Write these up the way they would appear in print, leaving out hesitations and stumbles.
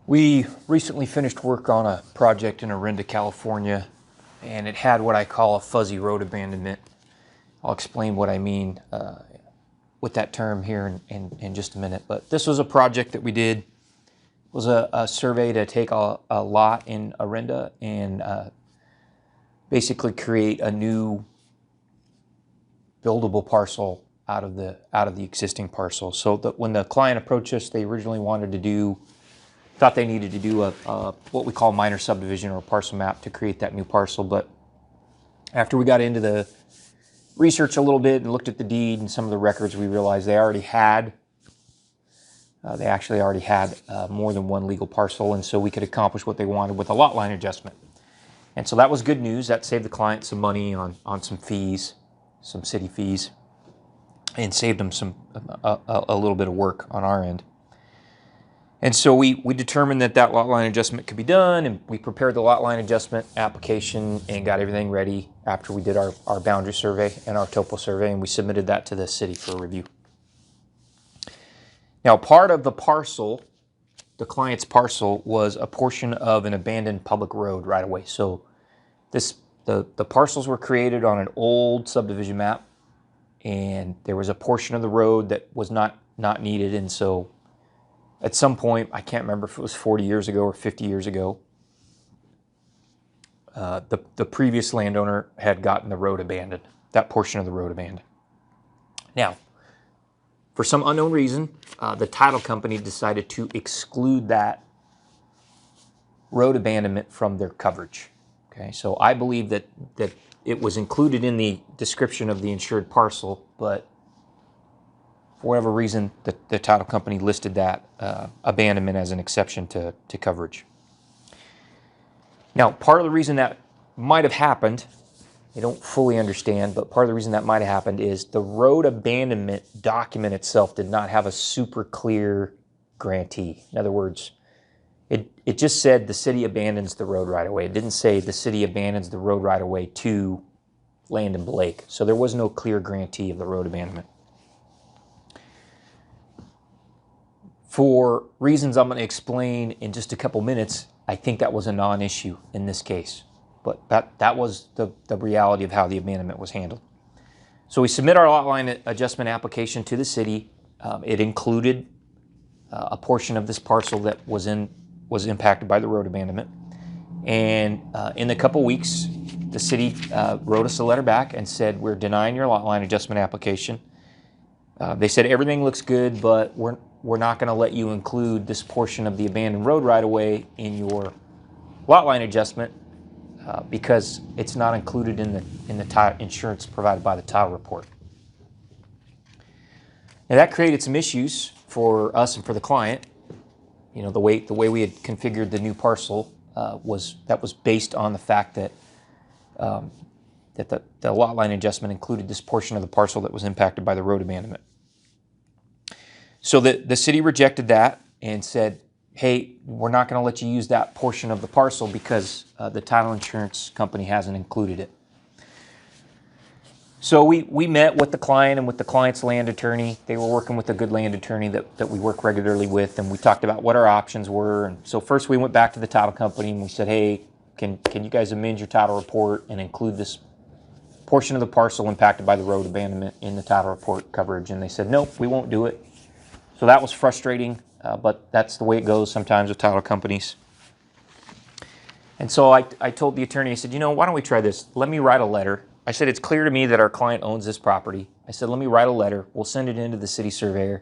We recently finished work on a project in Orinda, California, and it had what I call a fuzzy road abandonment. I'll explain what I mean with that term here in just a minute. But this was a project that we did. It was a survey to take a lot in Orinda and basically create a new buildable parcel out of the existing parcel. So that when the client approached us, they originally thought they needed to do a what we call minor subdivision or a parcel map to create that new parcel. But after we got into the research a little bit and looked at the deed and some of the records, we realized they actually already had more than one legal parcel, and so we could accomplish what they wanted with a lot line adjustment. And so that was good news. That saved the client some money on some fees, some city fees, and saved them a little bit of work on our end. And so we determined that lot line adjustment could be done, and we prepared the lot line adjustment application and got everything ready after we did our boundary survey and our topo survey, and we submitted that to the city for review. Now, part of the parcel, the client's parcel, was a portion of an abandoned public road right away. So the parcels were created on an old subdivision map, and there was a portion of the road that was not needed, and so at some point, I can't remember if it was 40 years ago or 50 years ago, the previous landowner had gotten the road abandoned, that portion of the road abandoned. Now, for some unknown reason, the title company decided to exclude that road abandonment from their coverage. Okay, so I believe that it was included in the description of the insured parcel, but for whatever reason, the title company listed that abandonment as an exception to coverage. Now, part of the reason that might have happened, I don't fully understand, but part of the reason that might have happened is the road abandonment document itself did not have a super clear grantee. In other words, it just said the city abandons the road right away. It didn't say the city abandons the road right away to Landon Blake. So there was no clear grantee of the road abandonment. For reasons I'm going to explain in just a couple minutes, I think that was a non-issue in this case. But that was the reality of how the abandonment was handled. So we submit our lot line adjustment application to the city. It included a portion of this parcel that was impacted by the road abandonment. And in a couple weeks, the city wrote us a letter back and said, we're denying your lot line adjustment application. They said everything looks good, but we're not going to let you include this portion of the abandoned road right away in your lot line adjustment because it's not included in the insurance provided by the title report. Now that created some issues for us and for the client. You know, the way we had configured the new parcel was based on the fact that the lot line adjustment included this portion of the parcel that was impacted by the road abandonment. So the city rejected that and said, hey, we're not going to let you use that portion of the parcel because the title insurance company hasn't included it. So we met with the client and with the client's land attorney. They were working with a good land attorney that we work regularly with, and we talked about what our options were. And so first we went back to the title company and we said, hey, can you guys amend your title report and include this portion of the parcel impacted by the road abandonment in the title report coverage? And they said, nope, we won't do it. So that was frustrating, but that's the way it goes sometimes with title companies. And so I told the attorney, I said, you know, why don't we try this? Let me write a letter. I said, it's clear to me that our client owns this property. I said, let me write a letter. We'll send it into the city surveyor,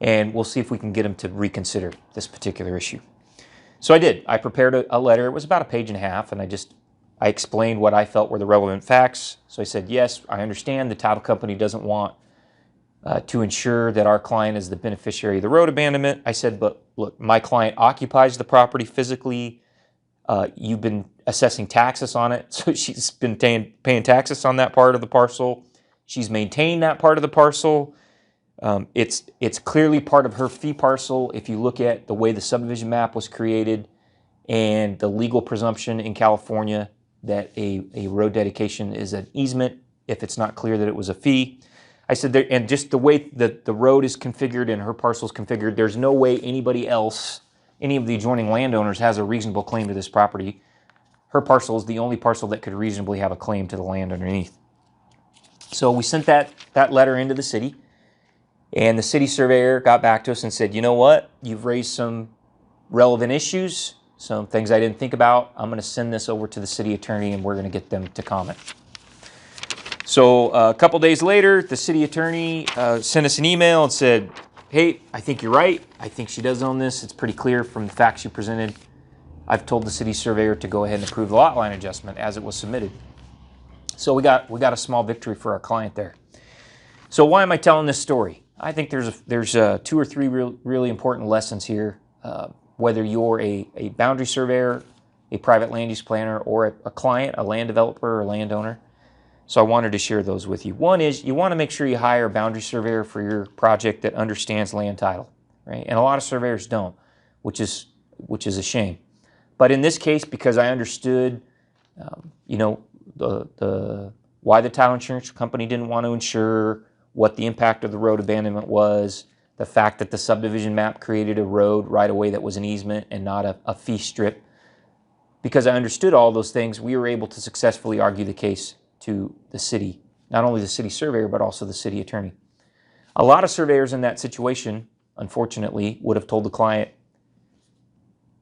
and we'll see if we can get him to reconsider this particular issue. So I did. I prepared a letter. It was about a page and a half, and I explained what I felt were the relevant facts. So I said, yes, I understand the title company doesn't want to ensure that our client is the beneficiary of the road abandonment. I said, but look, my client occupies the property physically. You've been assessing taxes on it, so she's been paying taxes on that part of the parcel. She's maintained that part of the parcel. It's clearly part of her fee parcel if you look at the way the subdivision map was created and the legal presumption in California that a road dedication is an easement if it's not clear that it was a fee. I said, and just the way that the road is configured and her parcel is configured, there's no way anybody else any of the adjoining landowners has a reasonable claim to this property. Her parcel is the only parcel that could reasonably have a claim to the land underneath. So we sent that letter into the city, and the city surveyor got back to us and said, you know what, you've raised some relevant issues, some things I didn't think about. I'm going to send this over to the city attorney, and we're going to get them to comment. So a couple days later, the city attorney sent us an email and said, hey, I think you're right. I think she does own this. It's pretty clear from the facts you presented. I've told the city surveyor to go ahead and approve the lot line adjustment as it was submitted. So we got a small victory for our client there. So why am I telling this story? I think there's 2 or 3 really important lessons here. Whether you're a boundary surveyor, a private land use planner, or a client, a land developer or landowner. So I wanted to share those with you. One is you want to make sure you hire a boundary surveyor for your project that understands land title, right? And a lot of surveyors don't, which is a shame. But in this case, because I understood, why the title insurance company didn't want to insure, what the impact of the road abandonment was, the fact that the subdivision map created a road right away that was an easement and not a fee strip. Because I understood all those things, we were able to successfully argue the case to the city, not only the city surveyor, but also the city attorney. A lot of surveyors in that situation, unfortunately, would have told the client,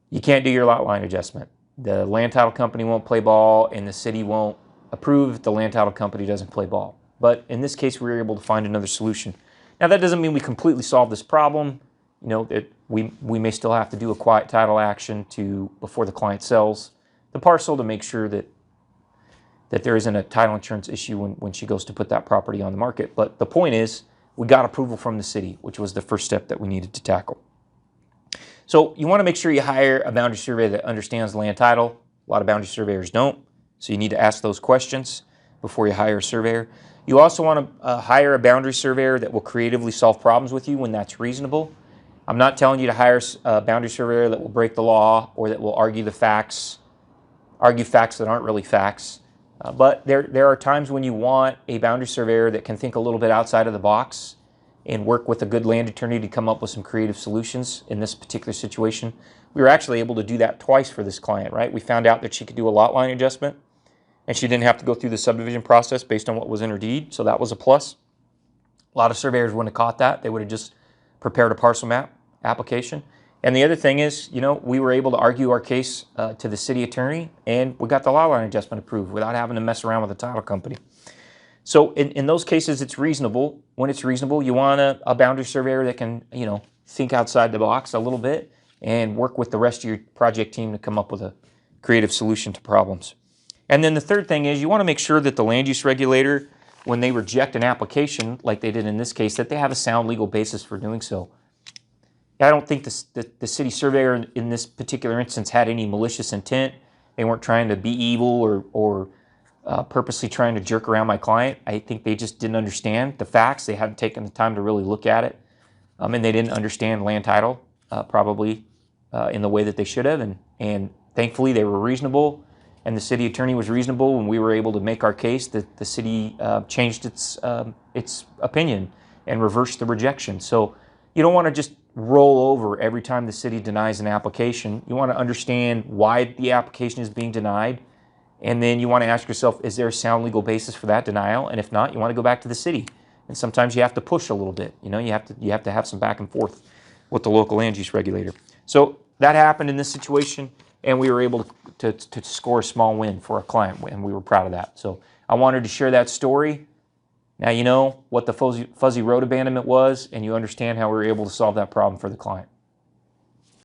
you can't do your lot line adjustment. The land title company won't play ball, and the city won't approve if the land title company doesn't play ball. But in this case, we were able to find another solution. Now, that doesn't mean we completely solved this problem. We may still have to do a quiet title action before the client sells the parcel to make sure that there isn't a title insurance issue when she goes to put that property on the market. But the point is, we got approval from the city, which was the first step that we needed to tackle. So you want to make sure you hire a boundary surveyor that understands land title. A lot of boundary surveyors don't, so you need to ask those questions before you hire a surveyor. You also want to hire a boundary surveyor that will creatively solve problems with you when that's reasonable. I'm not telling you to hire a boundary surveyor that will break the law or that will argue facts that aren't really facts. But there are times when you want a boundary surveyor that can think a little bit outside of the box and work with a good land attorney to come up with some creative solutions in this particular situation. We were actually able to do that twice for this client, right? We found out that she could do a lot line adjustment, and she didn't have to go through the subdivision process based on what was in her deed, so that was a plus. A lot of surveyors wouldn't have caught that. They would have just prepared a parcel map application. And the other thing is, we were able to argue our case to the city attorney, and we got the lot line adjustment approved without having to mess around with the title company. So in those cases, it's reasonable. When it's reasonable, you want a boundary surveyor that can, think outside the box a little bit and work with the rest of your project team to come up with a creative solution to problems. And then the third thing is you want to make sure that the land use regulator, when they reject an application like they did in this case, that they have a sound legal basis for doing so. I don't think the city surveyor in this particular instance had any malicious intent. They weren't trying to be evil or purposely trying to jerk around my client. I think they just didn't understand the facts. They hadn't taken the time to really look at it. And they didn't understand land title probably in the way that they should have. And thankfully they were reasonable, and the city attorney was reasonable, and we were able to make our case that the city changed its opinion and reversed the rejection. So you don't want to just roll over every time the city denies an application. You want to understand why the application is being denied, and then you want to ask yourself, is there a sound legal basis for that denial? And if not, you want to go back to the city. And sometimes you have to push a little bit. You have to have some back and forth with the local land use regulator. So that happened in this situation, and we were able to score a small win for our client, and we were proud of that. So I wanted to share that story. Now you know what the fuzzy road abandonment was, and you understand how we were able to solve that problem for the client.